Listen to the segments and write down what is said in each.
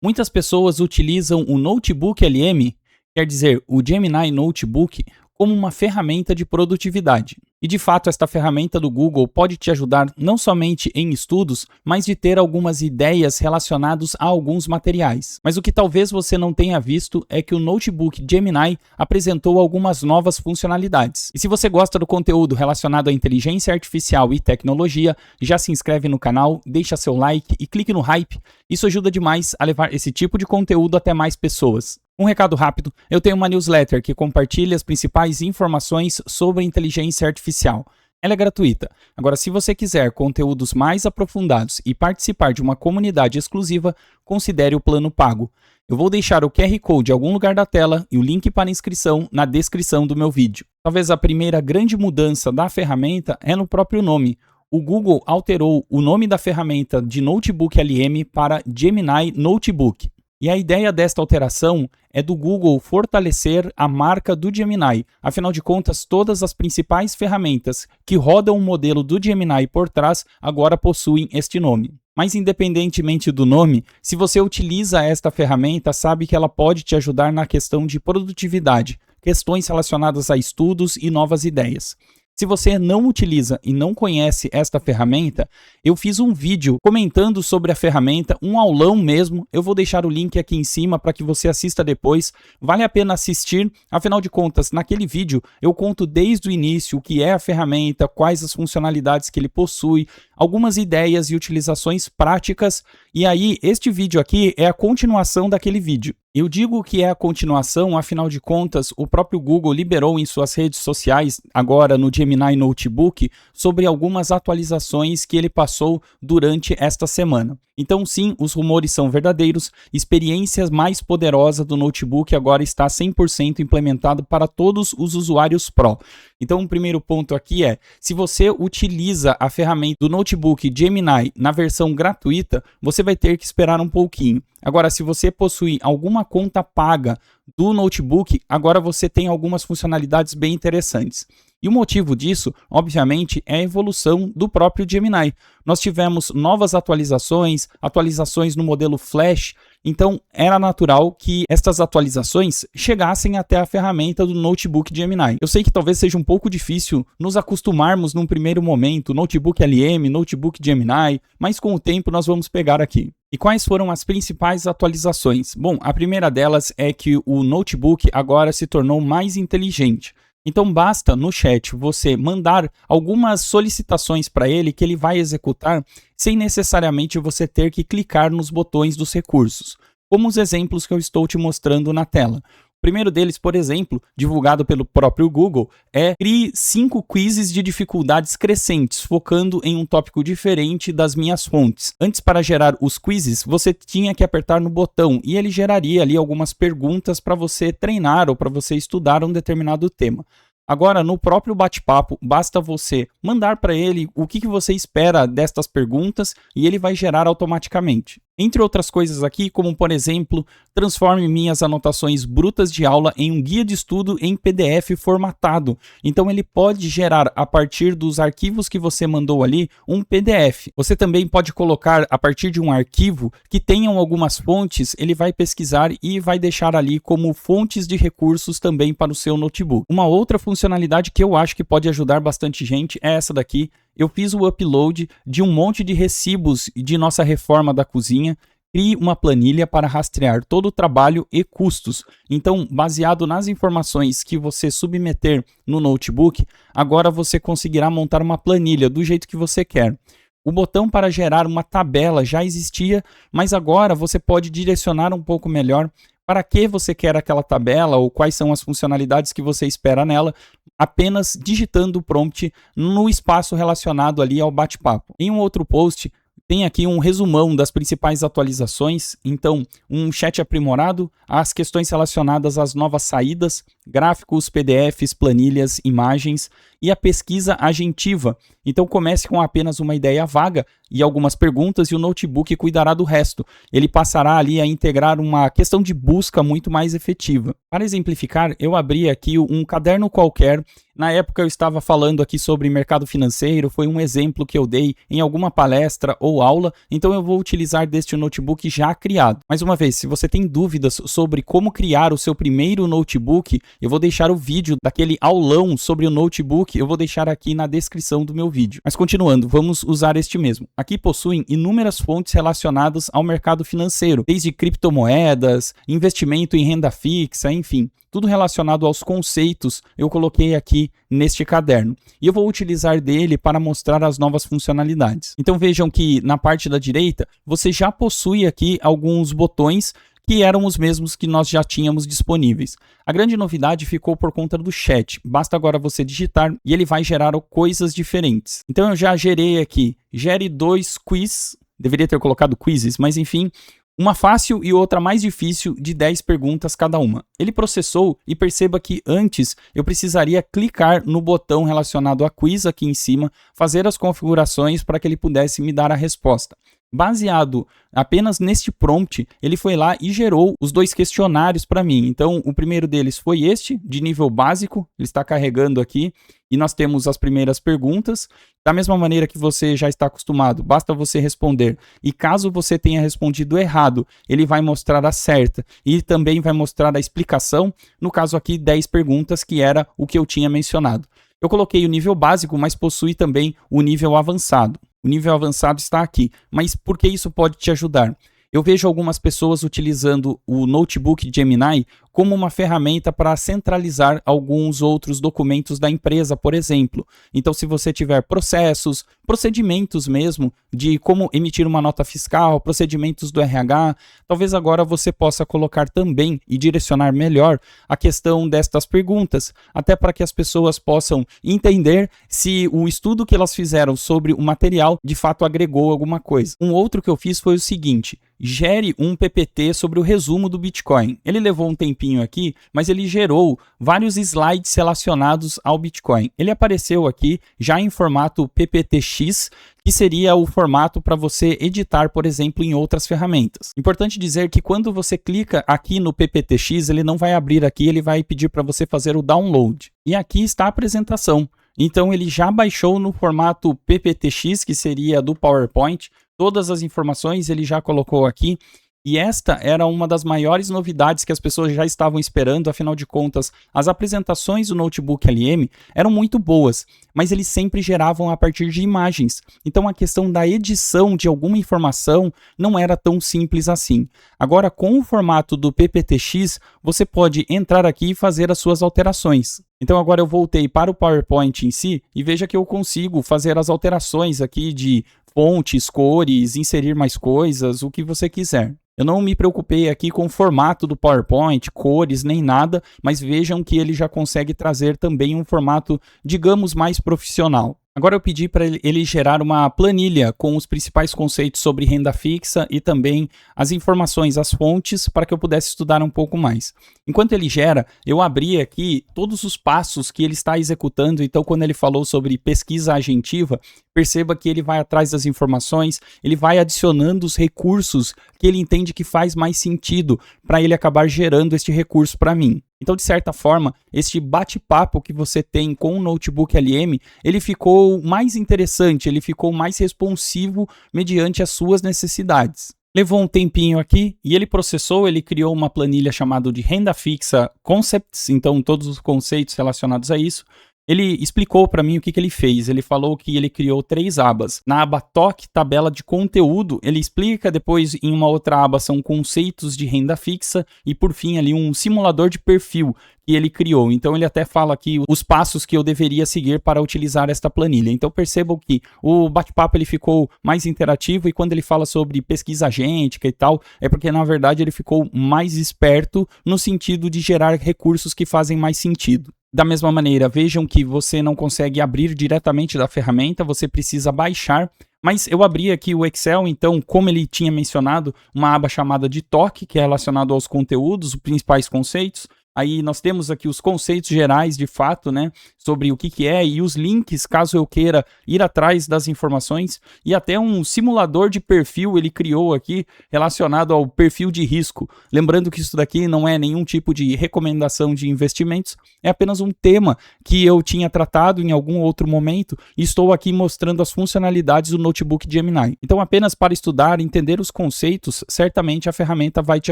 Muitas pessoas utilizam o Notebook LM, quer dizer, o Gemini Notebook, como uma ferramenta de produtividade. E de fato, esta ferramenta do Google pode te ajudar não somente em estudos, mas de ter algumas ideias relacionadas a alguns materiais. Mas o que talvez você não tenha visto é que o Notebook Gemini apresentou algumas novas funcionalidades. E se você gosta do conteúdo relacionado à inteligência artificial e tecnologia, já se inscreve no canal, deixa seu like e clique no hype. Isso ajuda demais a levar esse tipo de conteúdo até mais pessoas. Um recado rápido, eu tenho uma newsletter que compartilha as principais informações sobre inteligência artificial. Ela é gratuita. Agora, se você quiser conteúdos mais aprofundados e participar de uma comunidade exclusiva, considere o plano pago. Eu vou deixar o QR Code em algum lugar da tela e o link para inscrição na descrição do meu vídeo. Talvez a primeira grande mudança da ferramenta é no próprio nome. O Google alterou o nome da ferramenta de Notebook LM para Gemini Notebook. E a ideia desta alteração é do Google fortalecer a marca do Gemini. Afinal de contas, todas as principais ferramentas que rodam o modelo do Gemini por trás agora possuem este nome. Mas independentemente do nome, se você utiliza esta ferramenta, sabe que ela pode te ajudar na questão de produtividade, questões relacionadas a estudos e novas ideias. Se você não utiliza e não conhece esta ferramenta, eu fiz um vídeo comentando sobre a ferramenta, um aulão mesmo. Eu vou deixar o link aqui em cima para que você assista depois. Vale a pena assistir, afinal de contas, naquele vídeo eu conto desde o início o que é a ferramenta, quais as funcionalidades que ele possui, algumas ideias e utilizações práticas. E aí, este vídeo aqui é a continuação daquele vídeo. Eu digo que é a continuação, afinal de contas, o próprio Google liberou em suas redes sociais, agora no Gemini Notebook, sobre algumas atualizações que ele passou durante esta semana. Então sim, os rumores são verdadeiros, experiência mais poderosa do notebook agora está 100% implementada para todos os usuários Pro. Então o primeiro ponto aqui é, se você utiliza a ferramenta do notebook Gemini na versão gratuita, você vai ter que esperar um pouquinho. Agora, se você possui alguma conta paga do notebook, agora você tem algumas funcionalidades bem interessantes. E o motivo disso, obviamente, é a evolução do próprio Gemini. Nós tivemos novas atualizações no modelo Flash, então era natural que estas atualizações chegassem até a ferramenta do Notebook Gemini. Eu sei que talvez seja um pouco difícil nos acostumarmos num primeiro momento, Notebook LM, Notebook Gemini, mas com o tempo nós vamos pegar aqui. E quais foram as principais atualizações? Bom, a primeira delas é que o notebook agora se tornou mais inteligente. Então basta no chat você mandar algumas solicitações para ele que ele vai executar sem necessariamente você ter que clicar nos botões dos recursos, como os exemplos que eu estou te mostrando na tela. O primeiro deles, por exemplo, divulgado pelo próprio Google, é crie 5 quizzes de dificuldades crescentes, focando em um tópico diferente das minhas fontes. Antes, para gerar os quizzes, você tinha que apertar no botão e ele geraria ali algumas perguntas para você treinar ou para você estudar um determinado tema. Agora, no próprio bate-papo, basta você mandar para ele o que você espera destas perguntas e ele vai gerar automaticamente. Entre outras coisas aqui, como por exemplo, transforme minhas anotações brutas de aula em um guia de estudo em PDF formatado. Então ele pode gerar, a partir dos arquivos que você mandou ali, um PDF. Você também pode colocar, a partir de um arquivo que tenham algumas fontes, ele vai pesquisar e vai deixar ali como fontes de recursos também para o seu notebook. Uma outra funcionalidade que eu acho que pode ajudar bastante gente é essa daqui. Eu fiz o upload de um monte de recibos de nossa reforma da cozinha. Crie uma planilha para rastrear todo o trabalho e custos. Então, baseado nas informações que você submeter no notebook, agora você conseguirá montar uma planilha do jeito que você quer. O botão para gerar uma tabela já existia, mas agora você pode direcionar um pouco melhor para que você quer aquela tabela ou quais são as funcionalidades que você espera nela, apenas digitando o prompt no espaço relacionado ali ao bate-papo. Em um outro post, tem aqui um resumão das principais atualizações, então um chat aprimorado, as questões relacionadas às novas saídas, gráficos, PDFs, planilhas, imagens e a pesquisa agentiva. Então comece com apenas uma ideia vaga e algumas perguntas e o notebook cuidará do resto. Ele passará ali a integrar uma questão de busca muito mais efetiva. Para exemplificar, eu abri aqui um caderno qualquer. Na época eu estava falando aqui sobre mercado financeiro, foi um exemplo que eu dei em alguma palestra ou aula, então eu vou utilizar deste notebook já criado. Mais uma vez, se você tem dúvidas sobre como criar o seu primeiro notebook, eu vou deixar o vídeo daquele aulão sobre o notebook, eu vou deixar aqui na descrição do meu vídeo. Mas continuando, vamos usar este mesmo. Aqui possuem inúmeras fontes relacionadas ao mercado financeiro, desde criptomoedas, investimento em renda fixa, enfim. Tudo relacionado aos conceitos eu coloquei aqui neste caderno. E eu vou utilizar dele para mostrar as novas funcionalidades. Então vejam que na parte da direita você já possui aqui alguns botões que eram os mesmos que nós já tínhamos disponíveis. A grande novidade ficou por conta do chat. Basta agora você digitar e ele vai gerar coisas diferentes. Então eu já gerei aqui, gere 2 quiz, deveria ter colocado quizzes, mas enfim, uma fácil e outra mais difícil de 10 perguntas cada uma. Ele processou e perceba que antes eu precisaria clicar no botão relacionado a quiz aqui em cima, fazer as configurações para que ele pudesse me dar a resposta. Baseado apenas neste prompt, ele foi lá e gerou os 2 questionários para mim. Então, o primeiro deles foi este, de nível básico, ele está carregando aqui, e nós temos as primeiras perguntas. Da mesma maneira que você já está acostumado, basta você responder. E caso você tenha respondido errado, ele vai mostrar a certa e também vai mostrar a explicação, no caso aqui 10 perguntas, que era o que eu tinha mencionado. Eu coloquei o nível básico, mas possui também o nível avançado. O nível avançado está aqui, mas por que isso pode te ajudar? Eu vejo algumas pessoas utilizando o notebook Gemini como uma ferramenta para centralizar alguns outros documentos da empresa, por exemplo. Então, se você tiver processos, procedimentos mesmo, de como emitir uma nota fiscal, procedimentos do RH, talvez agora você possa colocar também e direcionar melhor a questão destas perguntas, até para que as pessoas possam entender se o estudo que elas fizeram sobre o material de fato agregou alguma coisa. Um outro que eu fiz foi o seguinte: gere um PPT sobre o resumo do Bitcoin. Ele levou um tempinho aqui, mas ele gerou vários slides relacionados ao Bitcoin. Ele apareceu aqui já em formato PPTX, que seria o formato para você editar, por exemplo, em outras ferramentas. Importante dizer que quando você clica aqui no PPTX, ele não vai abrir aqui, ele vai pedir para você fazer o download. E aqui está a apresentação. Então ele já baixou no formato PPTX, que seria do PowerPoint. Todas as informações ele já colocou aqui. E esta era uma das maiores novidades que as pessoas já estavam esperando, afinal de contas, as apresentações do Notebook LM eram muito boas, mas eles sempre geravam a partir de imagens. Então a questão da edição de alguma informação não era tão simples assim. Agora, com o formato do PPTX, você pode entrar aqui e fazer as suas alterações. Então agora eu voltei para o PowerPoint em si e veja que eu consigo fazer as alterações aqui de fontes, cores, inserir mais coisas, o que você quiser. Eu não me preocupei aqui com o formato do PowerPoint, cores, nem nada, mas vejam que ele já consegue trazer também um formato, digamos, mais profissional. Agora eu pedi para ele gerar uma planilha com os principais conceitos sobre renda fixa e também as informações, as fontes, para que eu pudesse estudar um pouco mais. Enquanto ele gera, eu abri aqui todos os passos que ele está executando. Então, quando ele falou sobre pesquisa agentiva, perceba que ele vai atrás das informações, ele vai adicionando os recursos que ele entende que faz mais sentido para ele acabar gerando este recurso para mim. Então, de certa forma, este bate-papo que você tem com o Notebook LM, ele ficou mais interessante, ele ficou mais responsivo mediante as suas necessidades. Levou um tempinho aqui e ele processou, ele criou uma planilha chamada de Renda Fixa Concepts, então todos os conceitos relacionados a isso. Ele explicou para mim o que ele fez. Ele falou que ele criou 3 abas. Na aba Toque, tabela de conteúdo, ele explica. Depois, em uma outra aba, são conceitos de renda fixa. E, por fim, ali um simulador de perfil que ele criou. Então, ele até fala aqui os passos que eu deveria seguir para utilizar esta planilha. Então, percebam que o bate-papo ele ficou mais interativo. E quando ele fala sobre pesquisa agêntica e tal, é porque, na verdade, ele ficou mais esperto no sentido de gerar recursos que fazem mais sentido. Da mesma maneira, vejam que você não consegue abrir diretamente da ferramenta, você precisa baixar. Mas eu abri aqui o Excel, então, como ele tinha mencionado, uma aba chamada de toque, que é relacionado aos conteúdos, os principais conceitos. Aí nós temos aqui os conceitos gerais, de fato, né, sobre o que é e os links, caso eu queira ir atrás das informações, e até um simulador de perfil ele criou aqui relacionado ao perfil de risco. Lembrando que isso daqui não é nenhum tipo de recomendação de investimentos, é apenas um tema que eu tinha tratado em algum outro momento e estou aqui mostrando as funcionalidades do notebook Gemini. Então, apenas para estudar, entender os conceitos, certamente a ferramenta vai te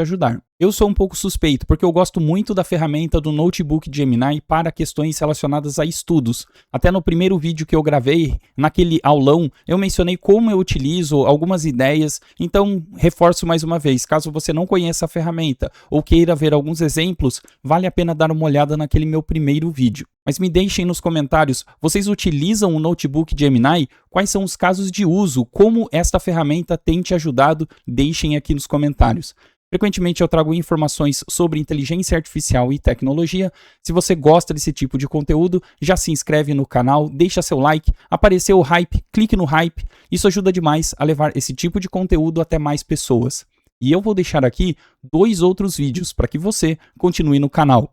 ajudar. Eu sou um pouco suspeito, porque eu gosto muito da ferramenta do notebook Gemini para questões relacionadas a estudos. Até no primeiro vídeo que eu gravei, naquele aulão, eu mencionei como eu utilizo algumas ideias, então reforço mais uma vez, caso você não conheça a ferramenta ou queira ver alguns exemplos, vale a pena dar uma olhada naquele meu primeiro vídeo. Mas me deixem nos comentários, vocês utilizam o notebook Gemini? Quais são os casos de uso? Como esta ferramenta tem te ajudado? Deixem aqui nos comentários. Frequentemente eu trago informações sobre inteligência artificial e tecnologia. Se você gosta desse tipo de conteúdo, já se inscreve no canal, deixa seu like, apareceu o hype, clique no hype. Isso ajuda demais a levar esse tipo de conteúdo até mais pessoas. E eu vou deixar aqui 2 outros vídeos para que você continue no canal.